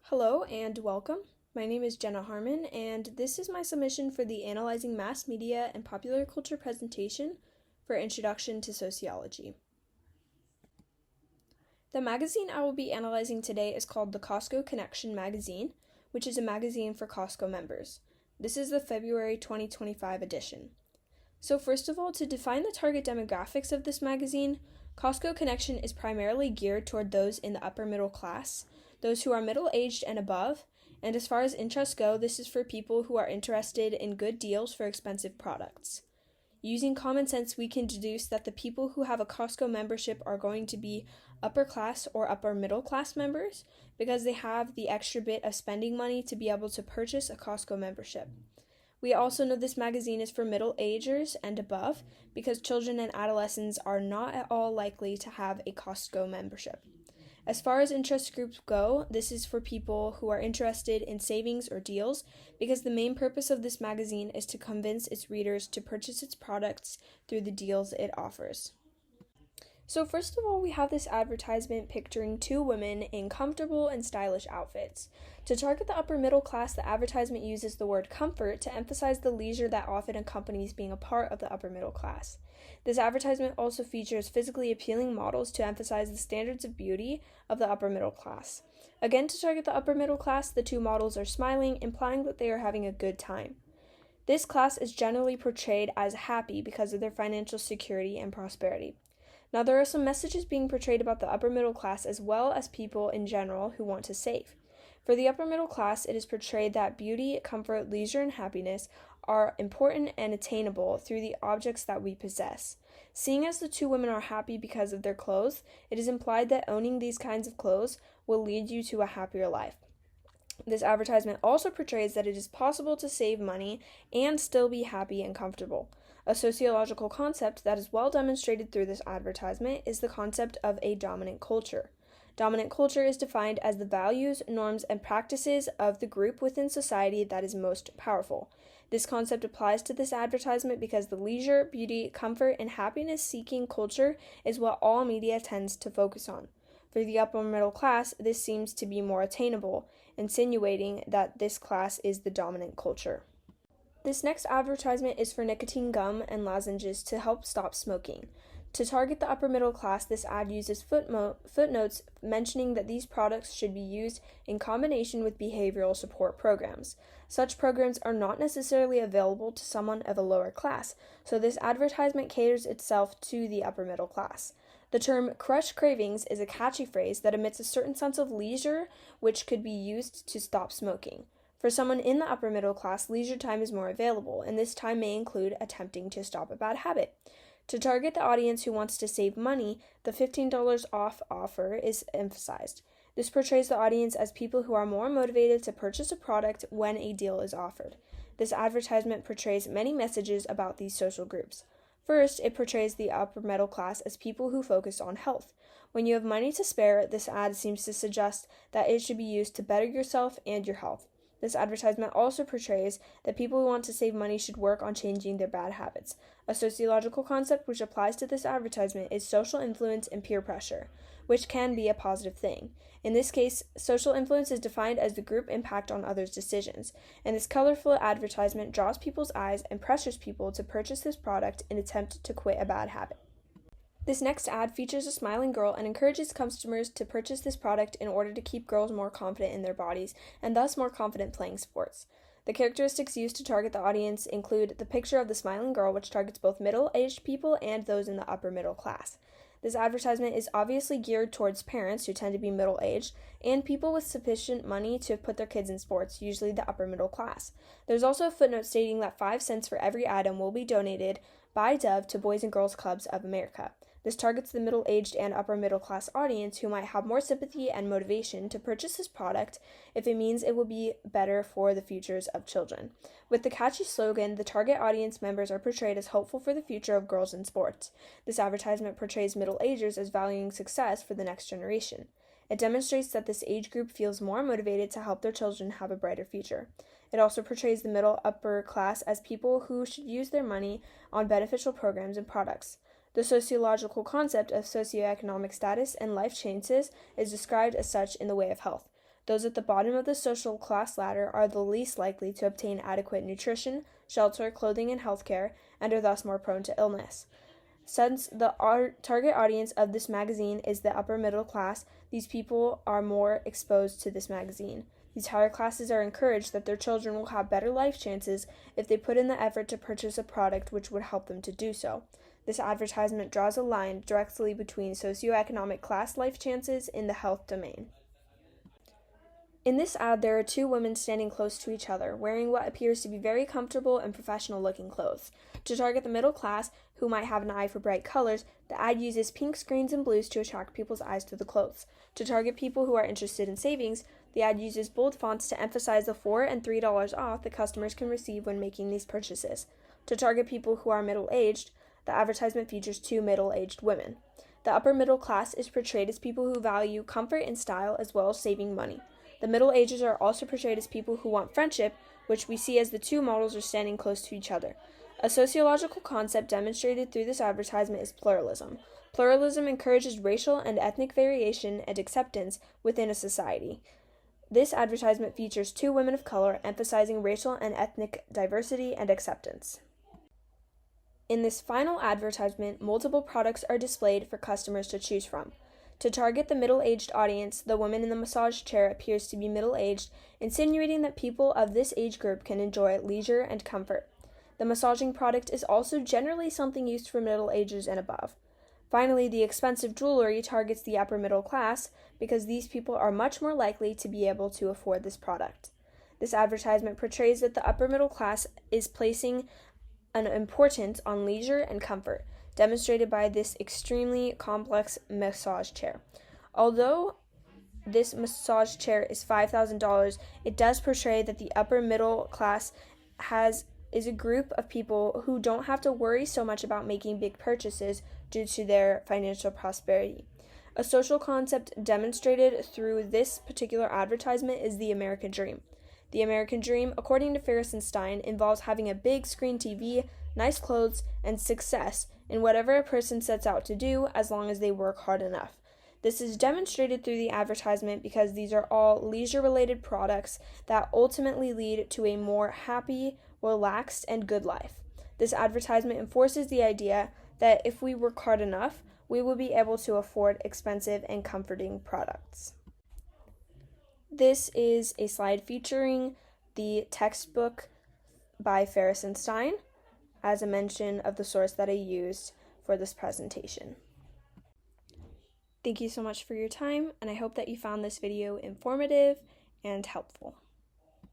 Hello and welcome. My name is Jenna Harmon, and this is my submission for the Analyzing Mass Media and Popular Culture presentation for Introduction to Sociology. The magazine I will be analyzing today is called the Costco Connection Magazine, which is a magazine for Costco members. This is the February 2025 edition. So first of all, to define the target demographics of this magazine, Costco Connection is primarily geared toward those in the upper middle class, those who are middle-aged and above, and as far as interests go, this is for people who are interested in good deals for expensive products. Using common sense, we can deduce that the people who have a Costco membership are going to be upper class or upper middle class members because they have the extra bit of spending money to be able to purchase a Costco membership. We also know this magazine is for middle-agers and above because children and adolescents are not at all likely to have a Costco membership. As far as interest groups go, this is for people who are interested in savings or deals because the main purpose of this magazine is to convince its readers to purchase its products through the deals it offers. So first of all, we have this advertisement picturing two women in comfortable and stylish outfits. To target the upper middle class, the advertisement uses the word comfort to emphasize the leisure that often accompanies being a part of the upper middle class. This advertisement also features physically appealing models to emphasize the standards of beauty of the upper middle class. Again, to target the upper middle class, the two models are smiling, implying that they are having a good time. This class is generally portrayed as happy because of their financial security and prosperity. Now, there are some messages being portrayed about the upper middle class as well as people in general who want to save. For the upper middle class, it is portrayed that beauty, comfort, leisure, and happiness are important and attainable through the objects that we possess. Seeing as the two women are happy because of their clothes, it is implied that owning these kinds of clothes will lead you to a happier life. This advertisement also portrays that it is possible to save money and still be happy and comfortable. A sociological concept that is well demonstrated through this advertisement is the concept of a dominant culture. Dominant culture is defined as the values, norms, and practices of the group within society that is most powerful. This concept applies to this advertisement because the leisure, beauty, comfort, and happiness-seeking culture is what all media tends to focus on. For the upper middle class, this seems to be more attainable, insinuating that this class is the dominant culture. This next advertisement is for nicotine gum and lozenges to help stop smoking. To target the upper middle class, this ad uses footnotes mentioning that these products should be used in combination with behavioral support programs. Such programs are not necessarily available to someone of a lower class, so this advertisement caters itself to the upper middle class. The term crush cravings is a catchy phrase that emits a certain sense of leisure which could be used to stop smoking. For someone in the upper middle class, leisure time is more available, and this time may include attempting to stop a bad habit. To target the audience who wants to save money, the $15 off offer is emphasized. This portrays the audience as people who are more motivated to purchase a product when a deal is offered. This advertisement portrays many messages about these social groups. First, it portrays the upper middle class as people who focus on health. When you have money to spare, this ad seems to suggest that it should be used to better yourself and your health. This advertisement also portrays that people who want to save money should work on changing their bad habits. A sociological concept which applies to this advertisement is social influence and peer pressure, which can be a positive thing. In this case, social influence is defined as the group impact on others' decisions, and this colorful advertisement draws people's eyes and pressures people to purchase this product in an attempt to quit a bad habit. This next ad features a smiling girl and encourages customers to purchase this product in order to keep girls more confident in their bodies and thus more confident playing sports. The characteristics used to target the audience include the picture of the smiling girl, which targets both middle-aged people and those in the upper middle class. This advertisement is obviously geared towards parents who tend to be middle-aged and people with sufficient money to put their kids in sports, usually the upper middle class. There's also a footnote stating that 5 cents for every item will be donated by Dove to Boys and Girls Clubs of America. This targets the middle-aged and upper-middle-class audience who might have more sympathy and motivation to purchase this product if it means it will be better for the futures of children. With the catchy slogan, the target audience members are portrayed as hopeful for the future of girls in sports. This advertisement portrays middle-agers as valuing success for the next generation. It demonstrates that this age group feels more motivated to help their children have a brighter future. It also portrays the middle-upper class as people who should use their money on beneficial programs and products. The sociological concept of socioeconomic status and life chances is described as such in the way of health. those at the bottom of the social class ladder are the least likely to obtain adequate nutrition, shelter, clothing, and healthcare, and are thus more prone to illness. Since the target audience of this magazine is the upper middle class, these people are more exposed to this magazine. These higher classes are encouraged that their children will have better life chances if they put in the effort to purchase a product which would help them to do so. This advertisement draws a line directly between socioeconomic class life chances in the health domain. In this ad, there are two women standing close to each other, wearing what appears to be very comfortable and professional-looking clothes. To target the middle class, who might have an eye for bright colors, the ad uses pinks, greens, and blues to attract people's eyes to the clothes. To target people who are interested in savings, the ad uses bold fonts to emphasize the $4 and $3 off that customers can receive when making these purchases. To target people who are middle-aged, the advertisement features two middle-aged women. The upper middle class is portrayed as people who value comfort and style as well as saving money. The Middle Ages are also portrayed as people who want friendship, which we see as the two models are standing close to each other. A sociological concept demonstrated through this advertisement is pluralism. Pluralism encourages racial and ethnic variation and acceptance within a society. This advertisement features two women of color, emphasizing racial and ethnic diversity and acceptance. In this final advertisement, multiple products are displayed for customers to choose from. To target the middle-aged audience, the woman in the massage chair appears to be middle-aged, insinuating that people of this age group can enjoy leisure and comfort. The massaging product is also generally something used for middle ages and above. Finally, the expensive jewelry targets the upper middle class because these people are much more likely to be able to afford this product. This advertisement portrays that the upper middle class is placing an importance on leisure and comfort, demonstrated by this extremely complex massage chair. Although this massage chair is $5,000, it does portray that the upper middle class is a group of people who don't have to worry so much about making big purchases due to their financial prosperity. A social concept demonstrated through this particular advertisement is the American dream. The American dream, according to Ferris and Stein, involves having a big screen TV, nice clothes, and success in whatever a person sets out to do as long as they work hard enough. This is demonstrated through the advertisement because these are all leisure-related products that ultimately lead to a more happy, relaxed, and good life. This advertisement enforces the idea that if we work hard enough, we will be able to afford expensive and comforting products. This is a slide featuring the textbook by Ferris and Stein as a mention of the source that I used for this presentation. Thank you so much for your time, and I hope that you found this video informative and helpful.